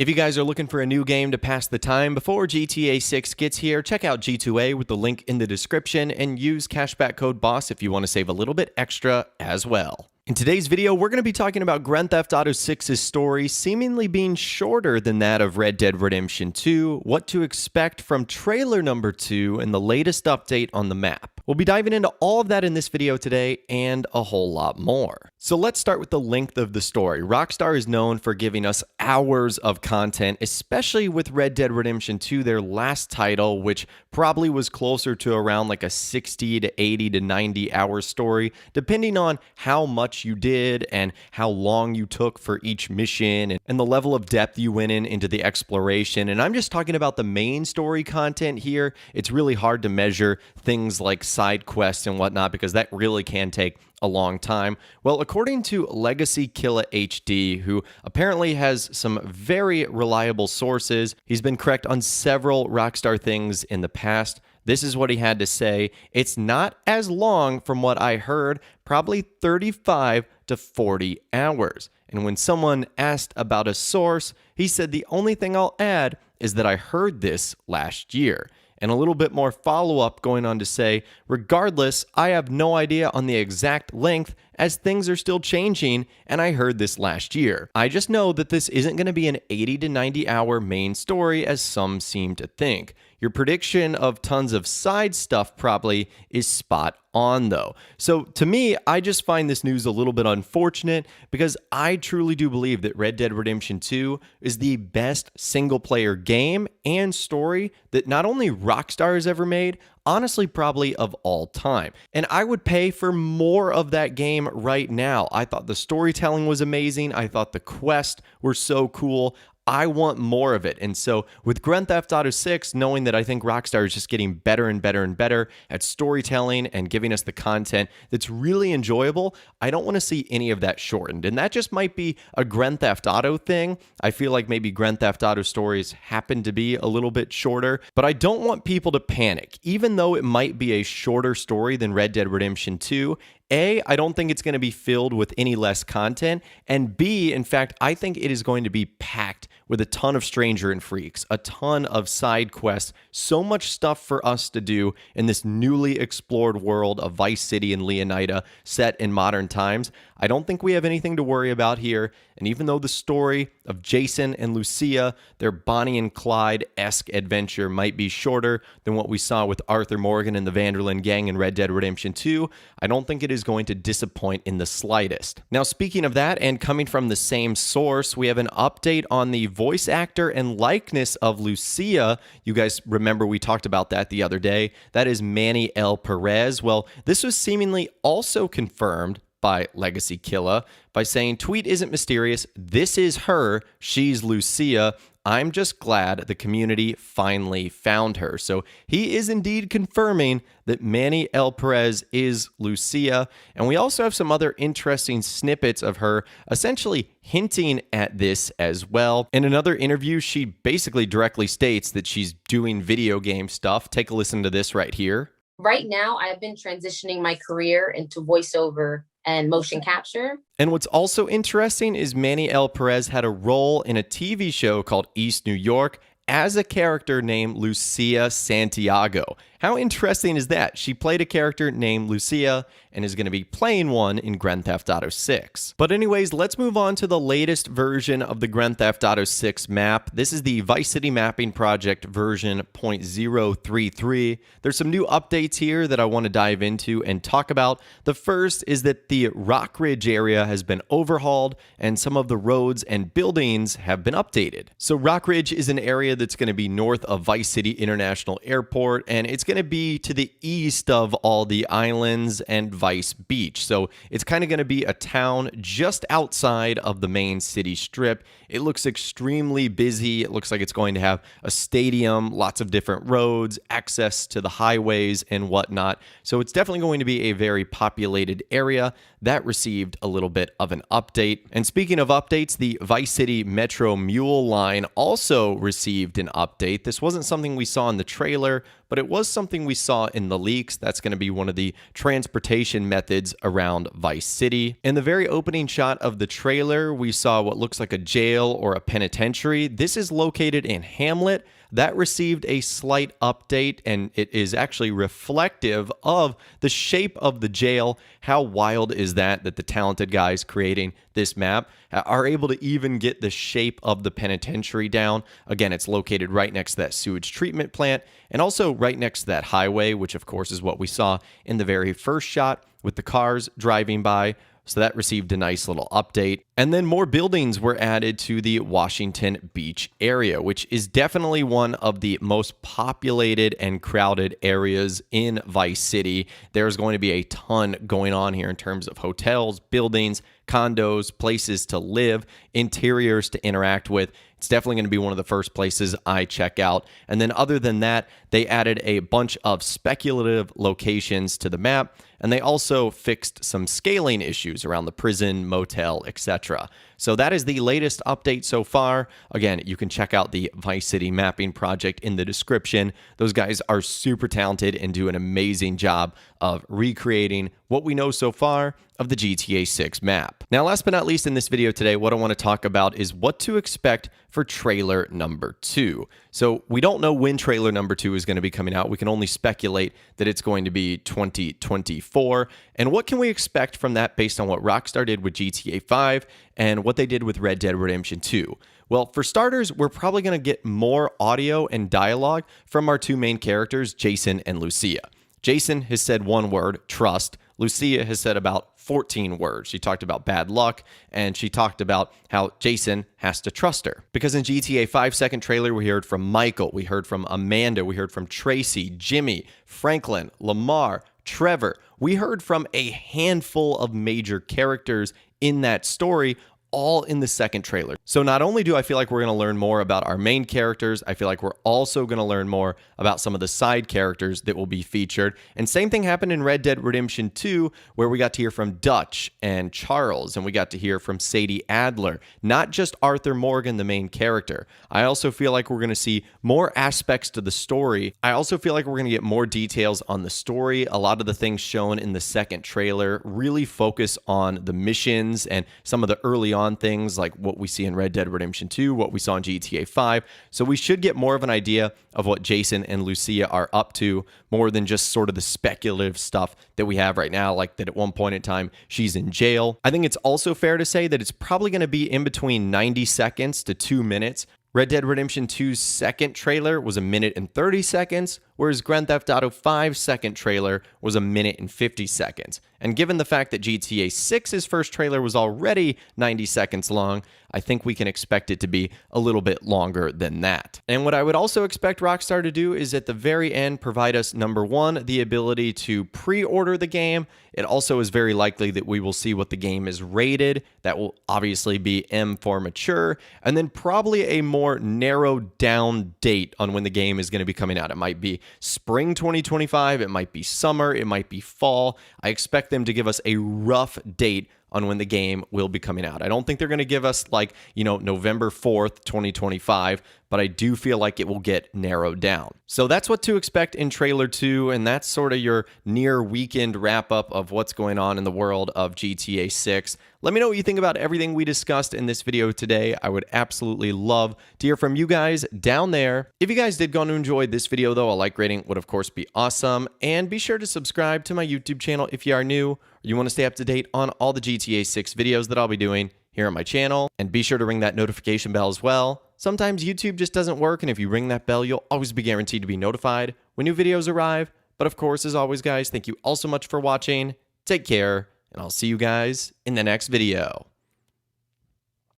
If you guys are looking for a new game to pass the time before GTA 6 gets here, check out G2A with the link in the description and use cashback code BOSS if you want to save a little bit extra as well. In today's video, we're going to be talking about Grand Theft Auto 6's story seemingly being shorter than that of Red Dead Redemption 2, what to expect from trailer number 2, and the latest update on the map. We'll be diving into all of that in this video today and a whole lot more. So let's start with the length of the story. Rockstar is known for giving us hours of content, especially with Red Dead Redemption 2, their last title, which probably was closer to around like a 60 to 80 to 90 hour story, depending on how much you did and how long you took for each mission and the level of depth you went into the exploration. And I'm just talking about the main story content here. It's really hard to measure things like side quests and whatnot because that really can take a long time. Well, according to Legacy Killa HD, who apparently has some very reliable sources, he's been correct on several Rockstar things in the past. This is what he had to say. It's not as long from what I heard, probably 35 to 40 hours. And when someone asked about a source, he said, the only thing I'll add is that I heard this last year. And a little bit more follow-up going on to say, regardless, I have no idea on the exact length as things are still changing, and I heard this last year. I just know that this isn't going to be an 80 to 90 hour main story as some seem to think. Your prediction of tons of side stuff probably is spot on though. So to me, I just find this news a little bit unfortunate because I truly do believe that Red Dead Redemption 2 is the best single player game and story that not only Rockstar has ever made, honestly probably of all time. And I would pay for more of that game right now. I thought the storytelling was amazing. I thought the quests were so cool. I want more of it. And so with Grand Theft Auto 6, knowing that I think Rockstar is just getting better and better and better at storytelling and giving us the content that's really enjoyable, I don't want to see any of that shortened. And that just might be a Grand Theft Auto thing. I feel like maybe Grand Theft Auto stories happen to be a little bit shorter, but I don't want people to panic. Even though it might be a shorter story than Red Dead Redemption 2, A, I don't think it's going to be filled with any less content, and B, in fact, I think it is going to be packed with a ton of Stranger and Freaks, a ton of side quests, so much stuff for us to do in this newly explored world of Vice City and Leonida set in modern times. I don't think we have anything to worry about here, and even though the story of Jason and Lucia, their Bonnie and Clyde-esque adventure might be shorter than what we saw with Arthur Morgan and the Vanderlyn Gang in Red Dead Redemption 2, I don't think it is going to disappoint in the slightest. Now, speaking of that, and coming from the same source, we have an update on the voice actor and likeness of Lucia. You guys remember we talked about that the other day. That is Manny L. Perez. Well, this was seemingly also confirmed by Legacy Killa by saying, tweet isn't mysterious. This is her. She's Lucia. I'm just glad the community finally found her. So he is indeed confirming that Manny L. Perez is Lucia. And we also have some other interesting snippets of her essentially hinting at this as well. In another interview, she basically directly states that she's doing video game stuff. Take a listen to this right here. Right now, I've been transitioning my career into voiceover and motion capture. And what's also interesting is Manny L. Perez had a role in a TV show called East New York as a character named Lucia Santiago. How interesting is that? She played a character named Lucia and is going to be playing one in Grand Theft Auto 6. But anyways, let's move on to the latest version of the Grand Theft Auto 6 map. This is the Vice City Mapping Project version 0.033. There's some new updates here that I want to dive into and talk about. The first is that the Rock Ridge area has been overhauled and some of the roads and buildings have been updated. So Rock Ridge is an area that's going to be north of Vice City International Airport, and it's going to be to the east of all the islands and Vice Beach. So it's kind of going to be a town just outside of the main city strip. It looks extremely busy. It looks like it's going to have a stadium, lots of different roads, access to the highways and whatnot. So it's definitely going to be a very populated area that received a little bit of an update. And speaking of updates, the Vice City Metro Mule line also received an update. This wasn't something we saw in the trailer, but it was something we saw in the leaks. That's going to be one of the transportation methods around Vice City. In the very opening shot of the trailer, we saw what looks like a jail or a penitentiary. This is located in Hamlet. That received a slight update, and it is actually reflective of the shape of the jail. How wild is that the talented guys creating this map are able to even get the shape of the penitentiary down. Again, it's located right next to that sewage treatment plant and also right next to that highway, which of course is what we saw in the very first shot with the cars driving by. So that received a nice little update. And then more buildings were added to the Washington Beach area, which is definitely one of the most populated and crowded areas in Vice City. There's going to be a ton going on here in terms of hotels, buildings, condos, places to live, interiors to interact with. It's definitely going to be one of the first places I check out. And then other than that, they added a bunch of speculative locations to the map, and they also fixed some scaling issues around the prison, motel, etc. So that is the latest update so far. Again, you can check out the Vice City mapping project in the description. Those guys are super talented and do an amazing job of recreating what we know so far of the GTA 6 map. Now, last but not least in this video today, what I want to talk about is what to expect for trailer number 2. So we don't know when trailer number 2 is going to be coming out. We can only speculate that it's going to be 2024. And what can we expect from that based on what Rockstar did with GTA 5 and what they did with Red Dead Redemption 2? Well, for starters, we're probably going to get more audio and dialogue from our two main characters, Jason and Lucia. Jason has said one word, trust. Lucia has said about 14 words. She talked about bad luck, and she talked about how Jason has to trust her. Because in GTA 5 second trailer, we heard from Michael, we heard from Amanda, we heard from Tracy, Jimmy, Franklin, Lamar, Trevor. We heard from a handful of major characters in that story, all in the second trailer. So not only do I feel like we're going to learn more about our main characters, I feel like we're also going to learn more about some of the side characters that will be featured. And same thing happened in Red Dead Redemption 2, where we got to hear from Dutch and Charles, and we got to hear from Sadie Adler, not just Arthur Morgan, the main character. I also feel like we're going to see more aspects to the story. I also feel like we're going to get more details on the story. A lot of the things shown in the second trailer really focus on the missions and some of the early on things like what we see in Red Dead Redemption 2, what we saw in GTA 5. So we should get more of an idea of what Jason and Lucia are up to, more than just sort of the speculative stuff that we have right now, like that at one point in time she's in jail. I think it's also fair to say that it's probably going to be in between 90 seconds to 2 minutes. Red Dead Redemption 2's second trailer was 1 minute and 30 seconds, whereas Grand Theft Auto 5's second trailer was 1 minute and 50 seconds. And given the fact that GTA 6's first trailer was already 90 seconds long, I think we can expect it to be a little bit longer than that. And what I would also expect Rockstar to do is at the very end provide us, number one, the ability to pre-order the game. It also is very likely that we will see what the game is rated. That will obviously be M for mature, and then probably a more narrowed down date on when the game is going to be coming out. It might be spring 2025, it might be summer, it might be fall. I expect them to give us a rough date on when the game will be coming out. I don't think they're going to give us like, November 4th, 2025, but I do feel like it will get narrowed down. So that's what to expect in trailer 2, and that's sort of your near weekend wrap up of what's going on in the world of GTA 6. Let me know what you think about everything we discussed in this video today. I would absolutely love to hear from you guys down there. If you guys did go and enjoy this video though, a like rating would of course be awesome. And be sure to subscribe to my YouTube channel if you are new, or you want to stay up to date on all the GTA 6 videos that I'll be doing here on my channel. And be sure to ring that notification bell as well. Sometimes YouTube just doesn't work, and if you ring that bell, you'll always be guaranteed to be notified when new videos arrive. But of course, as always, guys, thank you all so much for watching. Take care, and I'll see you guys in the next video.